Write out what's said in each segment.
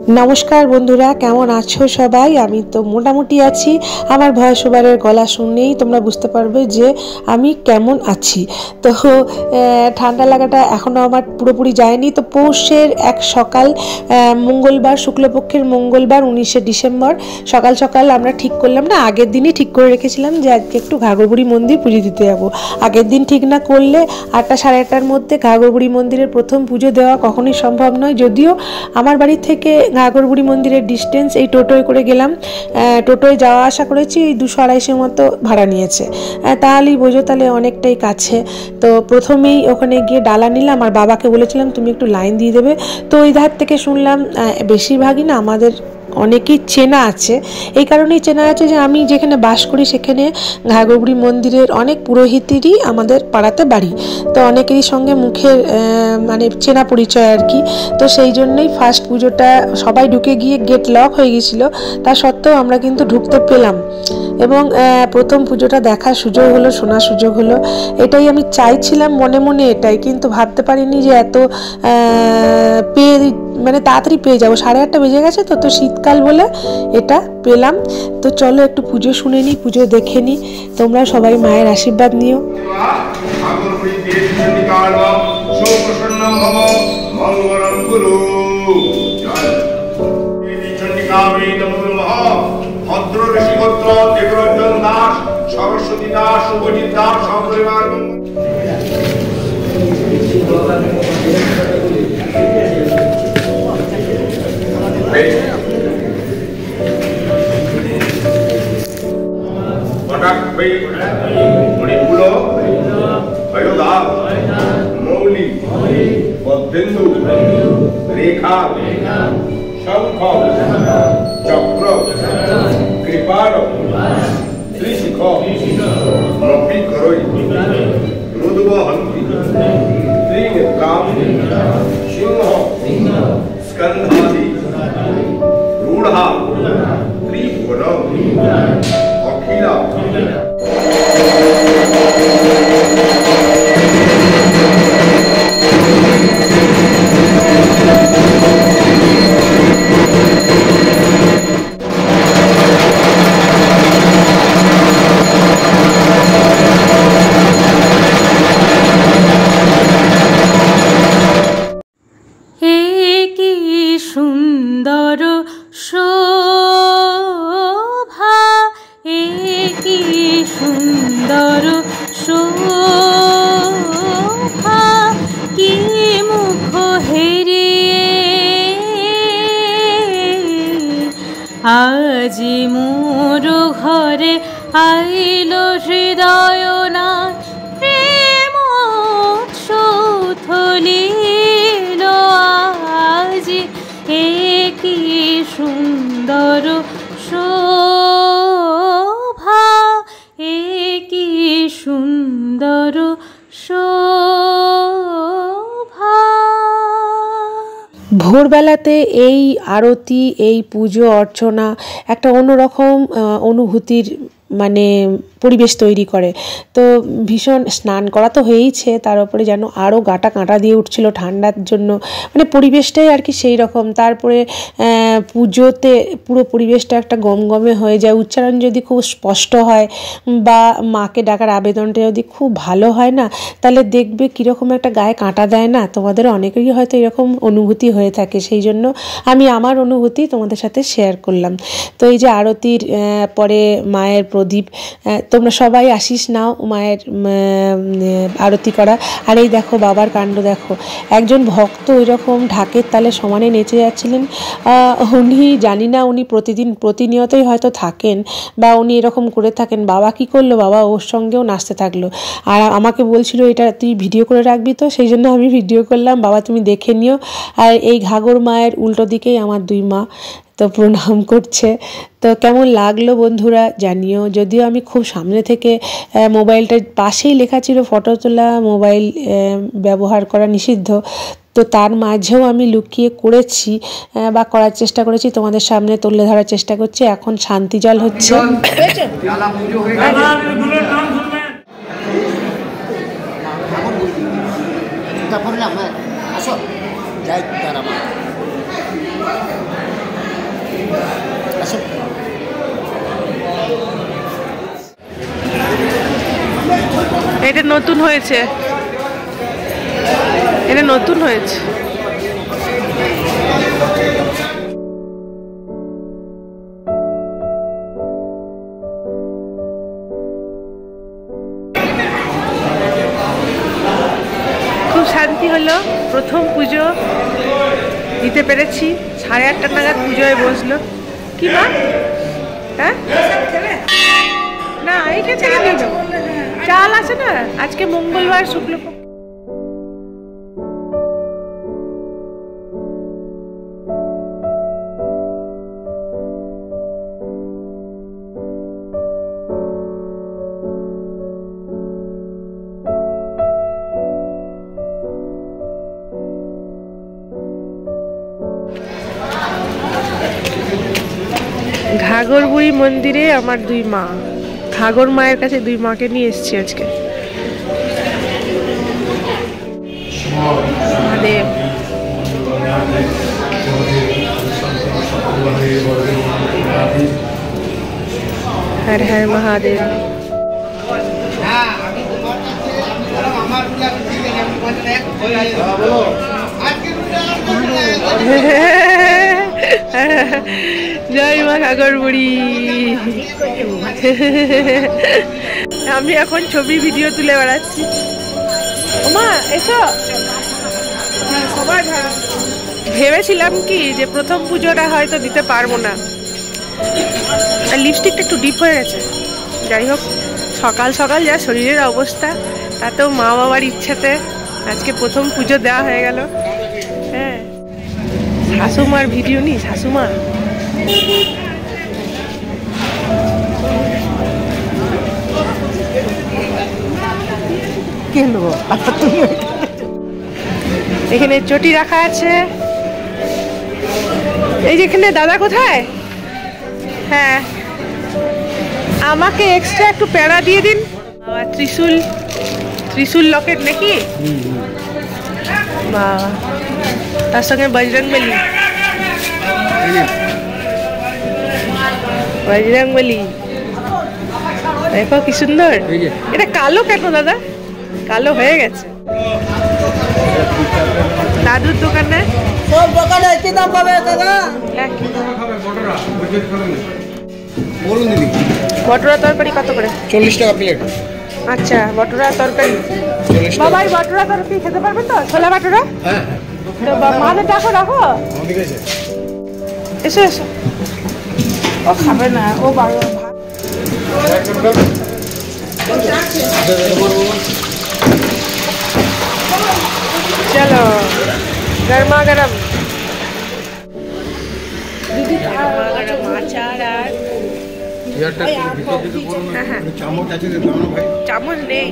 नमस्कार बंधुरा केमन आछो सबाई। आमी तो मोटामुटी आछि। आमार भয়েস ओभाরের गला शुनलेই তোমরা বুঝতে পারবে যে আমি কেমন আছি। তো ঠান্ডা লাগাটা এখনো আমার পুরোপুরি যায়নি। তো পৌষের এক সকাল মঙ্গলবার, শুক্লপক্ষের মঙ্গলবার 19শে ডিসেম্বর সকাল সকাল আমরা ঠিক করলাম, না আগের দিনই ঠিক করে রেখেছিলাম যে আজকে একটু ঘাগরবুড়ি মন্দির পুজো দিতে যাবো। আগের দিন ঠিক না করলে 8টা সাড়ে 8টার মধ্যে ঘাগরবুড়ি মন্দিরের প্রথম পুজো দেওয়া কখনোই সম্ভব নয়। যদিও আমার বাড়ি থেকে ঘাগরবুড়ি মন্দিরের ডিস্টেন্স এই টোটোয় করে গেলাম, টোটোয় যাওয়া আসা করেছি, 200-250 মতো ভাড়া নিয়েছে। তাহলেই বোঝো তাহলে অনেকটাই কাছে। তো প্রথমেই ওখানে গিয়ে ডালা নিলাম আর বাবাকে বলেছিলাম তুমি একটু লাইন দিয়ে দেবে। তো ওই ধার থেকে শুনলাম বেশিরভাগই না আমাদের অনেকেই চেনা আছে। এই কারণেই চেনা আছে যে আমি যেখানে বাস করি সেখানে ঘাগরবুড়ি মন্দিরের অনেক পুরোহিতেরই আমাদের পাড়াতে বাড়ি। তো অনেকেরই সঙ্গে মুখের মানে চেনা পরিচয় আর কি। তো সেই জন্যই ফার্স্ট পুজোটা সবাই ঢুকে গিয়ে গেট লক হয়ে গেছিলো, তা সত্ত্বেও আমরা কিন্তু ঢুকতে পেলাম এবং প্রথম পুজোটা দেখার সুযোগ হলো, শোনার সুযোগ হলো। এটাই আমি চাইছিলাম মনে মনে, এটাই কিন্তু ভাবতে পারিনি যে এত পেয়ে মানে তাড়াতাড়ি পেয়ে যাবো। 8:30 বেজে গেছে। তো শীতকাল বলে এটা পেলাম। তো চলো একটু পুজো শুনে নিই, পুজো দেখে নিই। তোমরা সবাই মায়ের আশীর্বাদ নিও। সরস্বতী দাস, শুভজিৎ দাস, সপরিবার মণিপুর, অয়োধ্যা, মৌলি, পদ্মেন্দু, রেখা, শঙ্খ, চক্র, কৃপার, ত্রিশিখ, রবিকরৈ, রুদ্রবহন্তি, ত্রিনেত্রাম, সিংহ, স্কন্ধাদি, রূঢ়া, ত্রিভুবন, অখিলা। সুন্দর শোভা, কি সুন্দর শোভা, কি মুখ হেরিয়ে আজি মোর ঘরে আইল হৃদয় না, প্রেম থলিল আজি কি সুন্দর শোভা, কি সুন্দর শোভা। ভোরবেলাতে এই আরতি, এই পুজো অর্চনা একটা অন্যরকম অনুভূতির মানে পরিবেশ তৈরি করে। তো ভীষণ স্নান করা তো হয়েইছে, তার উপরে যেন আরও গাটা কাঁটা দিয়ে উঠছিল ঠান্ডার জন্য, মানে পরিবেশটাই আর কি সেই রকম। তারপরে পুজোতে পুরো পরিবেশটা একটা গমগমে হয়ে যায়। উচ্চারণ যদি খুব স্পষ্ট হয় বা মাকে ডাকার আবেদনটা যদি খুব ভালো হয় না, তাহলে দেখবে কীরকম একটা গায়ে কাঁটা দেয় না। তোমাদের অনেকেরই হয়তো এরকম অনুভূতি হয়ে থাকে, সেই জন্য আমি আমার অনুভূতি তোমাদের সাথে শেয়ার করলাম। তো এই যে আরতির পরে মায়ের প্রদীপ, তোমরা সবাই আশিস নাও মায়ের আরতি করা। আর এই দেখো বাবার কাণ্ড দেখো, একজন ভক্ত ওই রকম ঢাকের তালে সমানে নেচে যাচ্ছিলেন। উনি জানি না উনি প্রতিনিয়তই হয়তো থাকেন বা উনি এরকম করে থাকেন। বাবা কি করলো, বাবা ওর সঙ্গেও নাচতে থাকলো আর আমাকে বলছিল এটা তুই ভিডিও করে রাখবি, তো সেই জন্য আমি ভিডিও করলাম। বাবা তুমি দেখে নিও। আর এই ঘাগর মায়ের উল্টো দিকেই আমার 2 মা তো প্রণাম করছে। তো কেমন লাগলো বন্ধুরা জানিও। যদিও আমি খুব সামনে থেকে, মোবাইলটার পাশেই লেখা ছিল ফটো তোলা মোবাইল ব্যবহার করা নিষিদ্ধ, তো তার মাঝেও আমি লুকিয়ে করেছি বা করার চেষ্টা করেছি, তোমাদের সামনে তুলে ধরার চেষ্টা করছি। এখন শান্তি জল হচ্ছে। আসো যাই তারা এটা নতুন হয়েছে, এটা নতুন হয়েছে। খুব শান্তি হলো, প্রথম পুজো দিতে পেরেছি। 8:30 নাগাদ পুজোয় বসলো। কি মা? হ্যাঁ না, এইটা ছেড়ে দিল, চাল আছে না, আজকে মঙ্গলবার শুক্লপক্ষ। ঘাগরবুড়ি মন্দিরে আমার 2 মা, ঘাগর মায়ের কাছে 2 মাকে নিয়ে এসেছি আজকে। মহাদেব, হর হর মহাদেব। জয় মা ঘাগরবুড়ি। আমি এখন ছবি ভিডিও তুলে বেড়াচ্ছি। মা এসো। ভেবেছিলাম কি যে প্রথম পুজোটা হয়তো দিতে পারবো না, আর লিপস্টিকটা একটু ডিপ হয়ে গেছে। যাই হোক, সকাল সকাল যা শরীরের অবস্থা, তাতেও মা বাবার ইচ্ছাতে আজকে প্রথম পুজো দেওয়া হয়ে গেল। হ্যাঁ, শাশুমার ভিডিও নি, শাশুমা এখানে চটি রাখা আছে। এই যেখানে দাদা কোথায়? হ্যাঁ, আমাকে এক্সট্রা একটু প্যারা দিয়ে দিন। ত্রিশূল, ত্রিশূল লকেট নাকি? বাবা, তার সঙ্গে বজরংবলী, বজরংবলী দেখো কি সুন্দর। এটা কালো কেন দাদা? কালো হয়ে গেছে। দাদুর দোকানে সব দোকানে একই দাম পাবে দাদা। বলুন দিদি, বটুরা তরকারি কত করে? 40 টাকা প্লেট। আচ্ছা, বটুরা তরকারি। বাবা এই বটুরা তরকারি খেতে পারবে তো? ছোলা বাটুরা? হ্যাঁ, তো মাদের ডাকো, রাখো। এসো এসো। ও খাবে না, ও ভাত। চলো, গরমা গরম আচার। আর চামচ আছে না ভাই? চামচ নেই।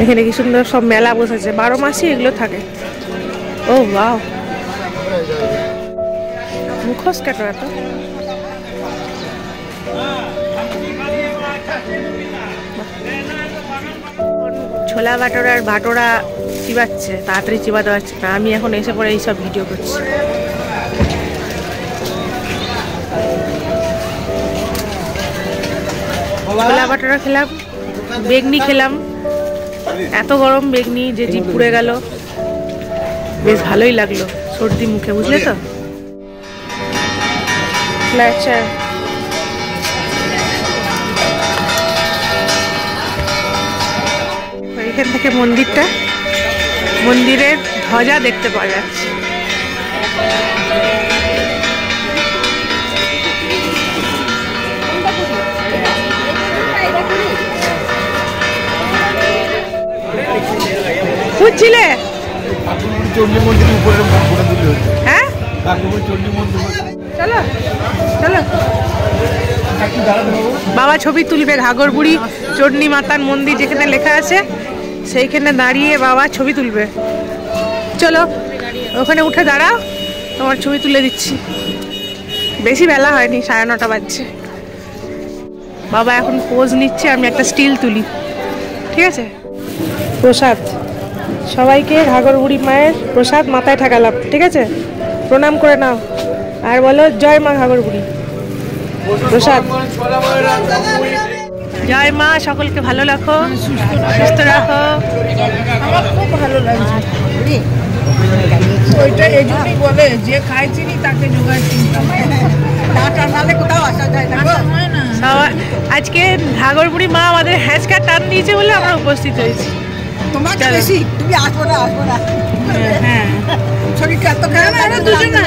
এখানে কি সুন্দর সব মেলা বসেছে, 12 মাসই এগুলো থাকে। ও ওয়াও, মুখোশ কেন এত? ছোলা বাটোরার ভাটোরা চিবাচ্ছে, তাড়াতাড়ি চিবাতে পারছে না। আমি এখন এসে পরে এইসব ভিডিও করছি। ছোলা বাটোরা খেলাম, বেগনি খেলাম। এত গরম বেগনি যে জিভ পুড়ে গেল। বেশ ভালোই লাগলো সর্দি মুখে, বুঝলে তো। আচ্ছা, এখান থেকে মন্দিরটা, মন্দিরের ধ্বজা দেখতে পাওয়া যাচ্ছে। বুঝছিলে? হ্যাঁ, চলো চলো। বাবা ছবি তুলবে ঘাগরবুড়ি চণ্ডী মাতার মন্দির যেখানে লেখা আছে, সেইখানে দাঁড়িয়ে বাবা ছবি তুলবে। চলো ওখানে উঠে দাঁড়াও, তোমার ছবি তুলে দিচ্ছি। বেশি বেলা হয়নি, 9:30 বাজছে। বাবা এখন পোজ নিচ্ছে, আমি একটা স্টিল তুলি, ঠিক আছে? প্রসাদ সবাইকে ঘাগর বুড়ি মায়ের প্রসাদ মাথায় ঠাকালাম, ঠিক আছে? প্রণাম করে নাও আর বলো জয় মা ঘাগর বুড়ি। প্রসাদ জয় মা, সকলকে ভালো রাখো, সুস্থ রাখো। আমার খুব ভালো লাগছে। ওইটা এই জন্যই বলে যে খায় চিনি তাকে জোগায় চিন্তা নালে কোথাও আসা যায় না, হয় না। আজকে ঘাগর বুড়ি মা আমাদের হ্যাঁচকা টান দিয়েছে বলে আমরা উপস্থিত হয়েছি। তোমাকে বেশি তুমি আসবো না। হ্যাঁ শরীরটা এত খারাপ, ওরা দুজনে